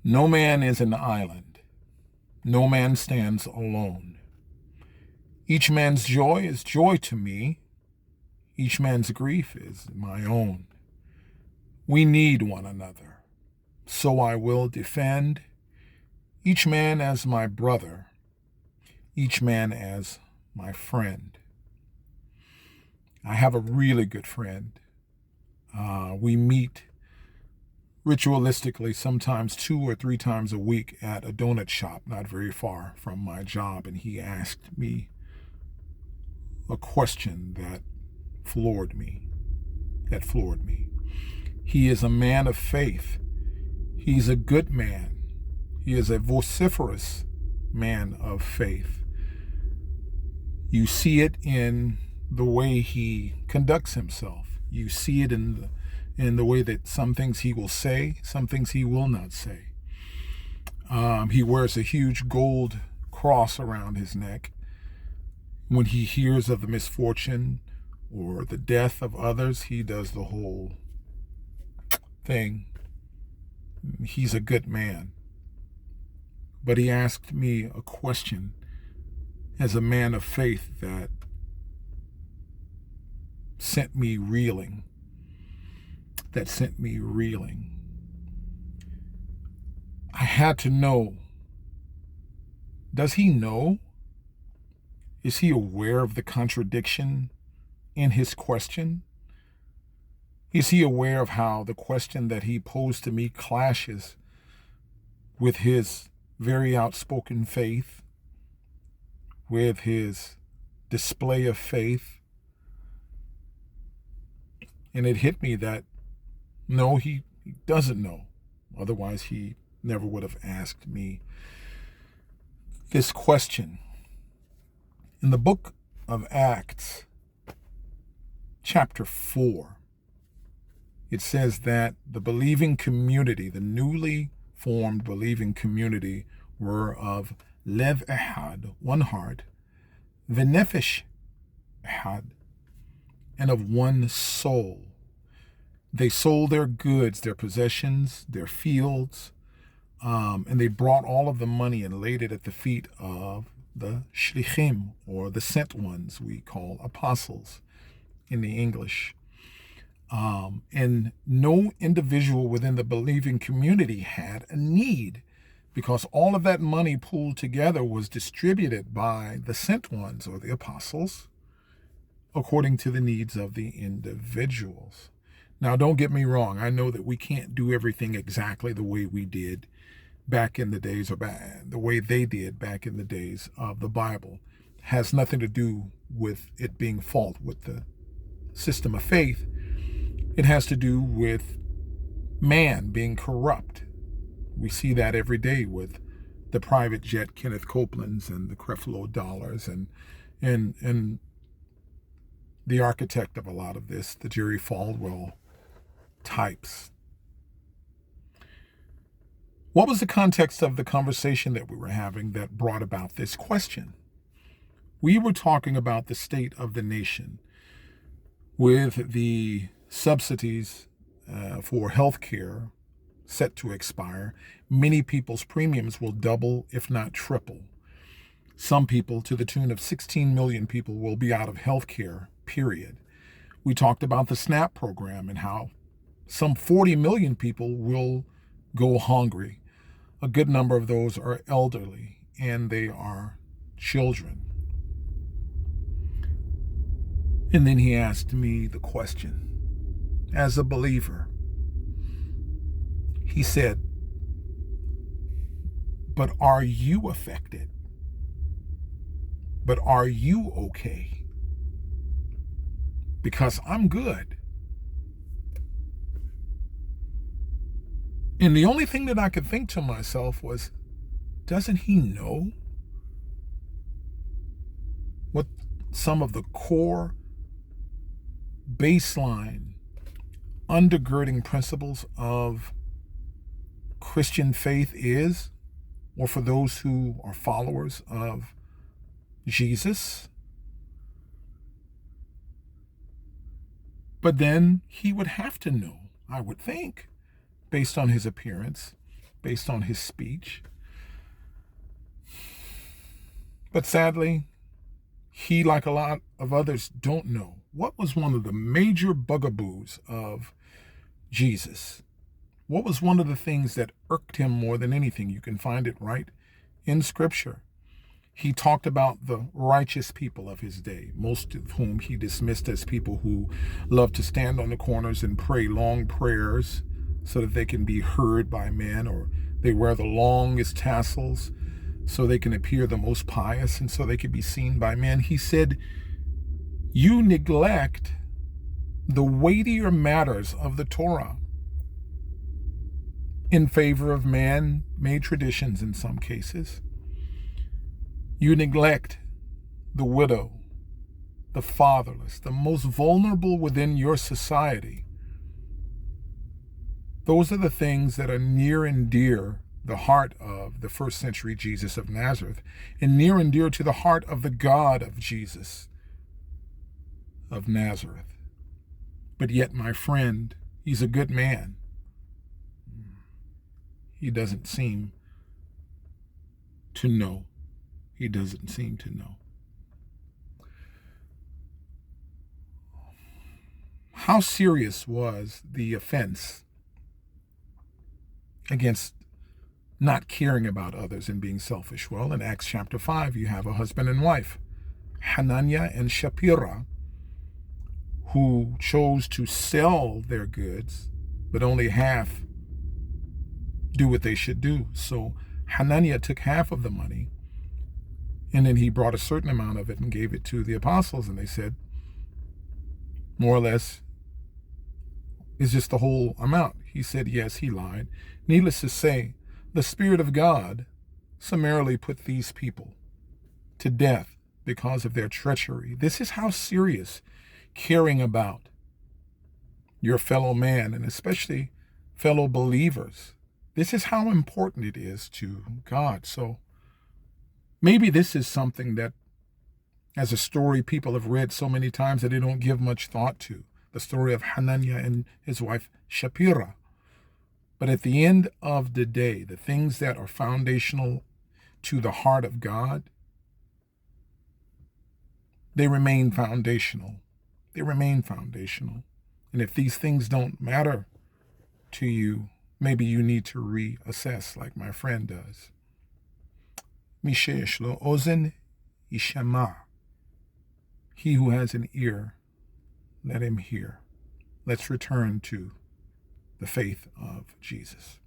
No man is an island. No man stands alone. Each man's joy is joy to me. Each man's grief is my own. We need one another. So I will defend each man as my brother, each man as my friend. I have a really good friend. We meet ritualistically sometimes 2 or 3 times a week at a donut shop not very far from my job, and he asked me a question that floored me. He is a man of faith. He's a good man. He is a vociferous man of faith. You see it in the way he conducts himself. You see it in the way that some things he will say, some things he will not say. He wears a huge gold cross around his neck. When he hears of the misfortune or the death of others, he does the whole thing. He's a good man. But he asked me a question as a man of faith that sent me reeling. I had to know, does he know? Is he aware of the contradiction in his question? Is he aware of how the question that he posed to me clashes with his very outspoken faith, with his display of faith? And it hit me that no, he doesn't know. Otherwise, he never would have asked me this question. In the book of Acts, chapter 4, it says that the believing community, the newly formed believing community, were of lev ehad, one heart, v'nefesh ehad, and of one soul. They sold their goods, their possessions, their fields, and they brought all of the money and laid it at the feet of the shlichim, or the sent ones, we call apostles in the English. And no individual within the believing community had a need, because all of that money pooled together was distributed by the sent ones, or the apostles, according to the needs of the individuals. Now, don't get me wrong. I know that we can't do everything exactly the way we did back in the days, or the way they did back in the days of the Bible. It has nothing to do with it being fault with the system of faith. It has to do with man being corrupt. We see that every day with the private jet Kenneth Copelands and the Creflo Dollars and the architect of a lot of this, the Jerry Falwell types. What was the context of the conversation that we were having that brought about this question? We were talking about the state of the nation with the subsidies for health care set to expire. Many people's premiums will double, if not triple. Some people, to the tune of 16 million people, will be out of health care, period. We talked about the SNAP program and how some 40 million people will go hungry. A good number of those are elderly, and they are children. And then he asked me the question, as a believer. He said, but are you affected? But are you okay? Because I'm good. And the only thing that I could think to myself was, doesn't he know what some of the core, baseline, undergirding principles of Christian faith is, or for those who are followers of Jesus? But then he would have to know, I would think, based on his appearance, based on his speech. But sadly, he, like a lot of others, don't know what was one of the major bugaboos of Jesus. What was one of the things that irked him more than anything? You can find it right in Scripture. He talked about the righteous people of his day, most of whom he dismissed as people who love to stand on the corners and pray long prayers so that they can be heard by men, or they wear the longest tassels so they can appear the most pious and so they can be seen by men. He said, you neglect the weightier matters of the Torah in favor of man-made traditions in some cases. You neglect the widow, the fatherless, the most vulnerable within your society. Those are the things that are near and dear the heart of the first century Jesus of Nazareth, and near and dear to the heart of the God of Jesus of Nazareth. But yet, my friend, he's a good man. He doesn't seem to know. He doesn't seem to know. How serious was the offense against not caring about others and being selfish? Well, in Acts chapter 5, you have a husband and wife, Hananiah and Shapira, who chose to sell their goods, but only half do what they should do. So Hananiah took half of the money, and then he brought a certain amount of it and gave it to the apostles, and they said, more or less, is this the whole amount? He said, yes, he lied. Needless to say, the Spirit of God summarily put these people to death because of their treachery. This is how serious caring about your fellow man, and especially fellow believers, this is how important it is to God. So maybe this is something that, as a story people have read so many times that they don't give much thought to, the story of Hananiah and his wife Shapira. But at the end of the day, the things that are foundational to the heart of God, they remain foundational. They remain foundational. And if these things don't matter to you, maybe you need to reassess, like my friend does. Mishesh lo ozen yishama. He who has an ear, let him hear. Let's return to the faith of Jesus.